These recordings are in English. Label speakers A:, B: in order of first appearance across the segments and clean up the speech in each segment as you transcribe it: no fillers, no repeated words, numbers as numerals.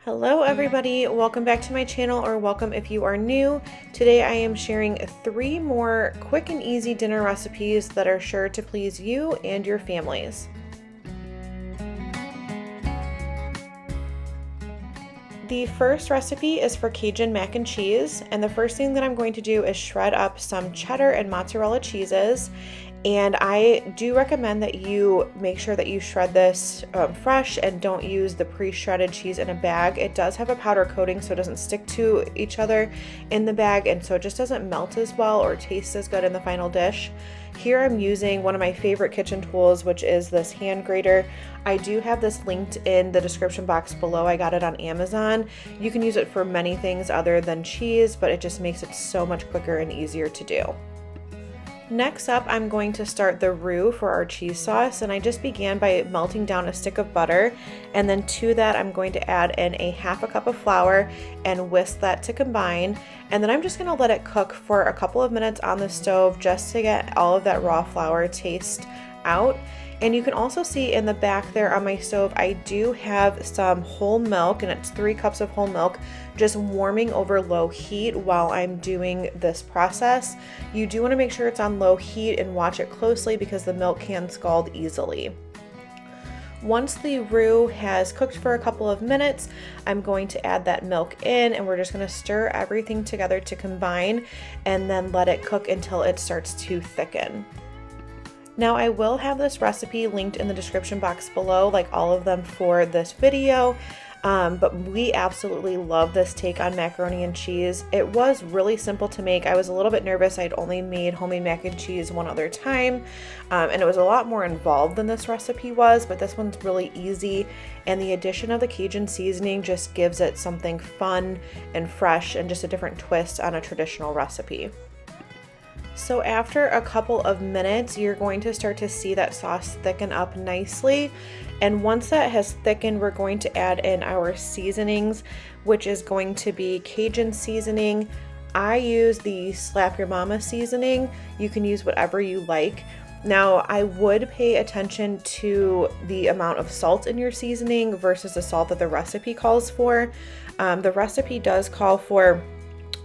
A: Hello everybody, welcome back to my channel, or welcome if you are new. Today I am sharing 3 more quick and easy dinner recipes that are sure to please you and your families. The first recipe is for Cajun mac and cheese, and the first thing that I'm going to do is shred up some cheddar and mozzarella cheeses. And I do recommend that you make sure that you shred this fresh and don't use the pre-shredded cheese in a bag. It does have a powder coating, so it doesn't stick to each other in the bag, and so it just doesn't melt as well or taste as good in the final dish. Here I'm using one of my favorite kitchen tools, which is this hand grater. I do have this linked in the description box below. I got it on Amazon. You can use it for many things other than cheese, but it just makes it so much quicker and easier to do. Next up, I'm going to start the roux for our cheese sauce, and I just began by melting down a stick of butter, and then to that I'm going to add in a half a cup of flour and whisk that to combine, and then I'm just going to let it cook for a couple of minutes on the stove just to get all of that raw flour taste out. And you can also see in the back there on my stove, I do have some whole milk, and it's 3 cups of whole milk just warming over low heat while I'm doing this process. You do want to make sure it's on low heat and watch it closely because the milk can scald easily. Once the roux has cooked for a couple of minutes, I'm going to add that milk in, and we're just going to stir everything together to combine and then let it cook until it starts to thicken. Now I will have this recipe linked in the description box below, like all of them for this video, but we absolutely love this take on macaroni and cheese. It was really simple to make. I was a little bit nervous. I'd only made homemade mac and cheese one other time, and it was a lot more involved than this recipe was, but this one's really easy, and the addition of the Cajun seasoning just gives it something fun and fresh and just a different twist on a traditional recipe. So after a couple of minutes, you're going to start to see that sauce thicken up nicely. And once that has thickened, we're going to add in our seasonings, which is going to be Cajun seasoning. I use the Slap Your Mama seasoning. You can use whatever you like. Now, I would pay attention to the amount of salt in your seasoning versus the salt that the recipe calls for. The recipe does call for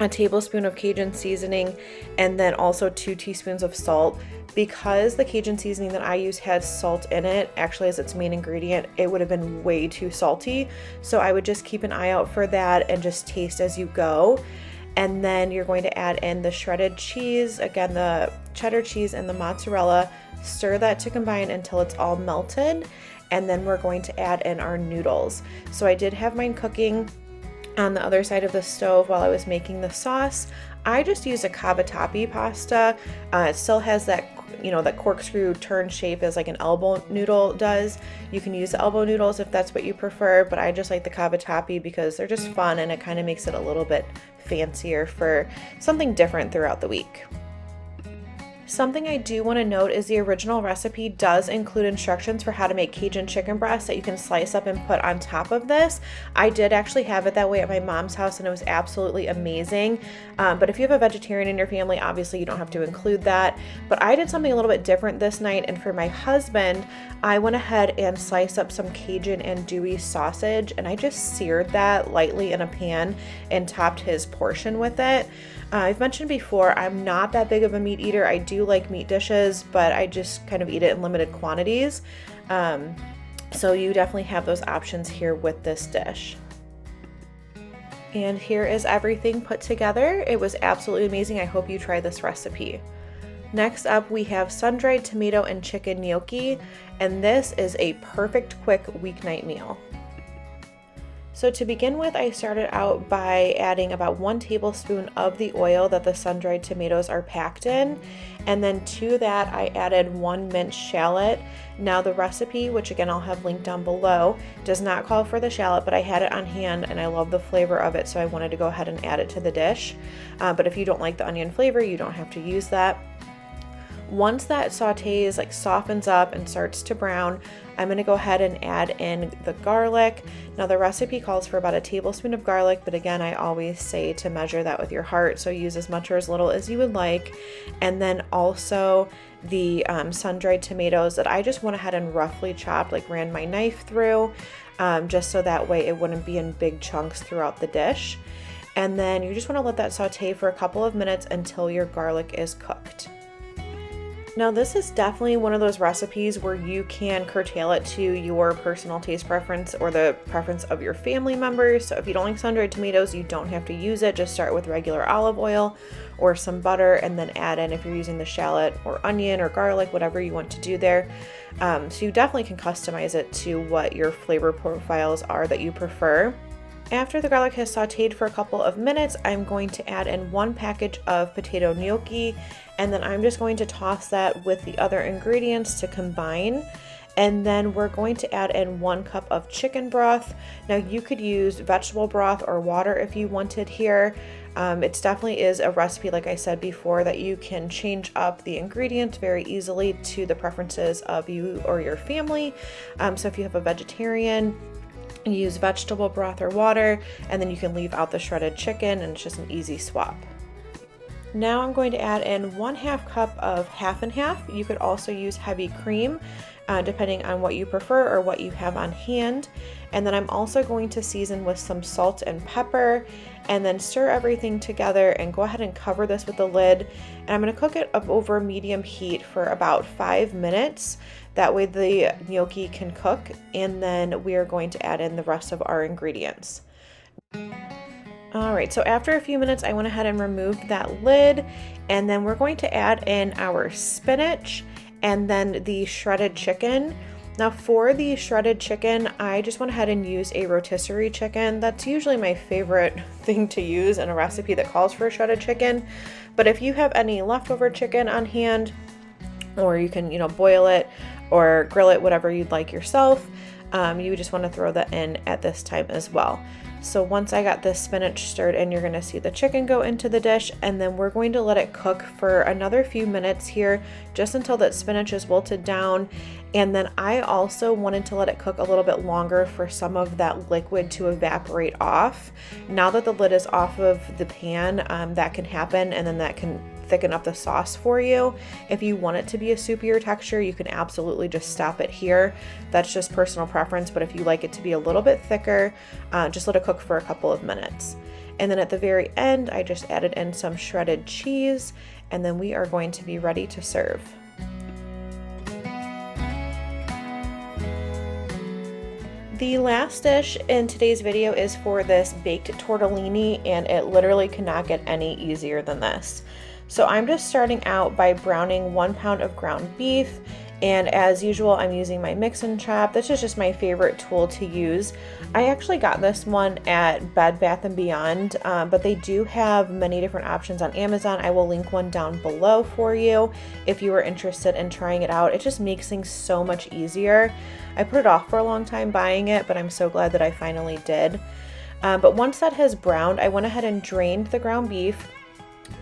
A: a tablespoon of Cajun seasoning and then also 2 teaspoons of salt. Because the Cajun seasoning that I use has salt in it, actually as its main ingredient, it would have been way too salty. So I would just keep an eye out for that and just taste as you go. And then you're going to add in the shredded cheese, again the cheddar cheese and the mozzarella, stir that to combine until it's all melted. And then we're going to add in our noodles. So I did have mine cooking on the other side of the stove while I was making the sauce. I just used a cavatappi pasta. It still has that, that corkscrew turn shape as like an elbow noodle does. You can use the elbow noodles if that's what you prefer, but I just like the cavatappi because they're just fun and it kind of makes it a little bit fancier for something different throughout the week. Something I do want to note is the original recipe does include instructions for how to make Cajun chicken breast that you can slice up and put on top of this. I did actually have it that way at my mom's house and it was absolutely amazing. But if you have a vegetarian in your family, obviously you don't have to include that. But I did something a little bit different this night, and for my husband, I went ahead and sliced up some Cajun andouille sausage, and I just seared that lightly in a pan and topped his portion with it. I've mentioned before, I'm not that big of a meat eater. I do like meat dishes, but I just kind of eat it in limited quantities. So you definitely have those options here with this dish. And here is everything put together. It was absolutely amazing. I hope you try this recipe. Next up, we have sun-dried tomato and chicken gnocchi, and this is a perfect quick weeknight meal. So to begin with, I started out by adding about 1 tablespoon of the oil that the sun-dried tomatoes are packed in. And then to that, I added 1 minced shallot. Now the recipe, which again I'll have linked down below, does not call for the shallot, but I had it on hand and I love the flavor of it, so I wanted to go ahead and add it to the dish. But if you don't like the onion flavor, you don't have to use that. Once that sautés softens up and starts to brown, I'm going to go ahead and add in the garlic. Now the recipe calls for about a tablespoon of garlic, but again, I always say to measure that with your heart, so use as much or as little as you would like. And then also the sun-dried tomatoes that I just went ahead and roughly chopped, ran my knife through. just so that way it wouldn't be in big chunks throughout the dish. And then you just want to let that saute for a couple of minutes until your garlic is cooked. Now this is definitely one of those recipes where you can curtail it to your personal taste preference or the preference of your family members. So if you don't like sun-dried tomatoes, you don't have to use it. Just start with regular olive oil or some butter and then add in if you're using the shallot or onion or garlic, whatever you want to do there. So you definitely can customize it to what your flavor profiles are that you prefer. After the garlic has sauteed for a couple of minutes, I'm going to add in 1 package of potato gnocchi, and then I'm just going to toss that with the other ingredients to combine. And then we're going to add in 1 cup of chicken broth. Now you could use vegetable broth or water if you wanted here. It definitely is a recipe, like I said before, that you can change up the ingredients very easily to the preferences of you or your family. So if you have a vegetarian, use vegetable broth or water, and then you can leave out the shredded chicken, and it's just an easy swap. Now I'm going to add in 1/2 cup of half and half. You could also use heavy cream, depending on what you prefer or what you have on hand. And then I'm also going to season with some salt and pepper, and then stir everything together and go ahead and cover this with a lid. And I'm going to cook it up over medium heat for about 5 minutes. That way the gnocchi can cook, and then we are going to add in the rest of our ingredients. All right, so after a few minutes, I went ahead and removed that lid, and then we're going to add in our spinach and then the shredded chicken. Now for the shredded chicken, I just went ahead and used a rotisserie chicken. That's usually my favorite thing to use in a recipe that calls for a shredded chicken. But if you have any leftover chicken on hand, or you can, boil it or grill it, whatever you'd like yourself, you just want to throw that in at this time as well. So once I got this spinach stirred in, you're going to see the chicken go into the dish, and then we're going to let it cook for another few minutes here, just until that spinach is wilted down. And then I also wanted to let it cook a little bit longer for some of that liquid to evaporate off. Now that the lid is off of the pan, that can happen, and then that can thicken up the sauce for you. If you want it to be a soupier texture, you can absolutely just stop it here. That's just personal preference, but if you like it to be a little bit thicker, just let it cook for a couple of minutes. And then at the very end, I just added in some shredded cheese, and then we are going to be ready to serve. The last dish in today's video is for this baked tortellini, and it literally cannot get any easier than this. So I'm just starting out by browning 1 pound of ground beef, and as usual, I'm using my mix and chop. This is just my favorite tool to use. I actually got this one at Bed Bath & Beyond, but they do have many different options on Amazon. I will link one down below for you if you are interested in trying it out. It just makes things so much easier. I put it off for a long time buying it, but I'm so glad that I finally did. But once that has browned, I went ahead and drained the ground beef,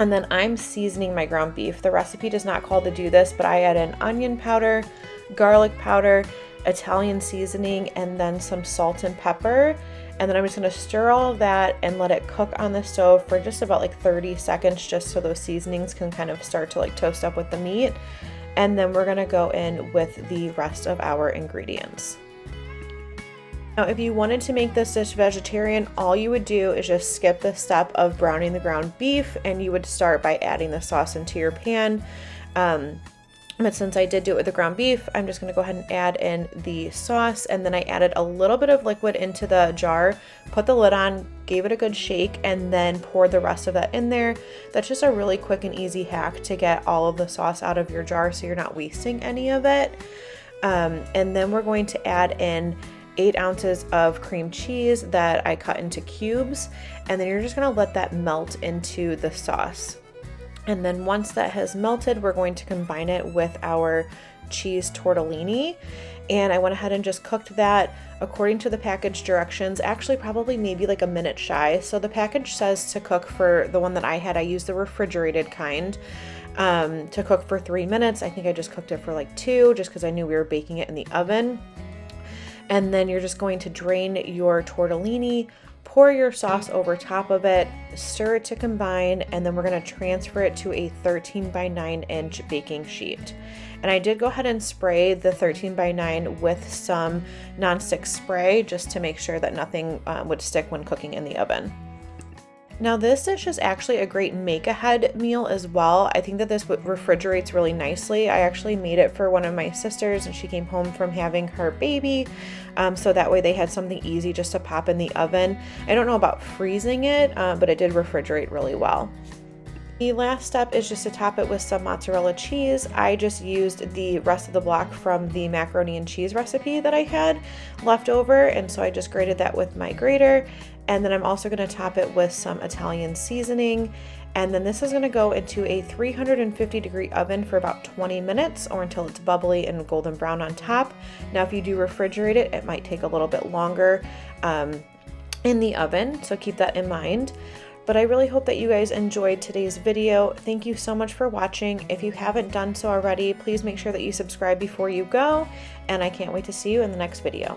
A: and then I'm seasoning my ground beef. The recipe does not call to do this, but I add in onion powder, garlic powder, Italian seasoning, and then some salt and pepper. And then I'm just going to stir all of that and let it cook on the stove for just about like 30 seconds, just so those seasonings can kind of start to like toast up with the meat. And then we're going to go in with the rest of our ingredients. Now, if you wanted to make this dish vegetarian, all you would do is just skip the step of browning the ground beef, and you would start by adding the sauce into your pan. But since I did do it with the ground beef, I'm just going to go ahead and add in the sauce, and then I added a little bit of liquid into the jar, put the lid on, gave it a good shake, and then poured the rest of that in there. That's just a really quick and easy hack to get all of the sauce out of your jar so you're not wasting any of it. And then we're going to add in 8 ounces of cream cheese that I cut into cubes, and then you're just going to let that melt into the sauce. And then once that has melted, we're going to combine it with our cheese tortellini. And I went ahead and just cooked that according to the package directions, actually probably maybe like a minute shy. So the package says to cook, for the one that I had, I used the refrigerated kind, to cook for 3 minutes. I think I just cooked it for like 2, just because I knew we were baking it in the oven. And then you're just going to drain your tortellini, pour your sauce over top of it, stir it to combine, and then we're going to transfer it to a 13 by 9 inch baking sheet. And I did go ahead and spray the 13 by 9 with some nonstick spray just to make sure that nothing would stick when cooking in the oven. Now this dish is actually a great make-ahead meal as well. I think that this refrigerates really nicely. I actually made it for one of my sisters and she came home from having her baby. So that way they had something easy just to pop in the oven. I don't know about freezing it, but it did refrigerate really well. The last step is just to top it with some mozzarella cheese. I just used the rest of the block from the macaroni and cheese recipe that I had left over, and so I just grated that with my grater. And then I'm also going to top it with some Italian seasoning. And then this is going to go into a 350-degree oven for about 20 minutes or until it's bubbly and golden brown on top. Now, if you do refrigerate it, it might take a little bit longer in the oven, so keep that in mind. But I really hope that you guys enjoyed today's video. Thank you so much for watching. If you haven't done so already, please make sure that you subscribe before you go, and I can't wait to see you in the next video.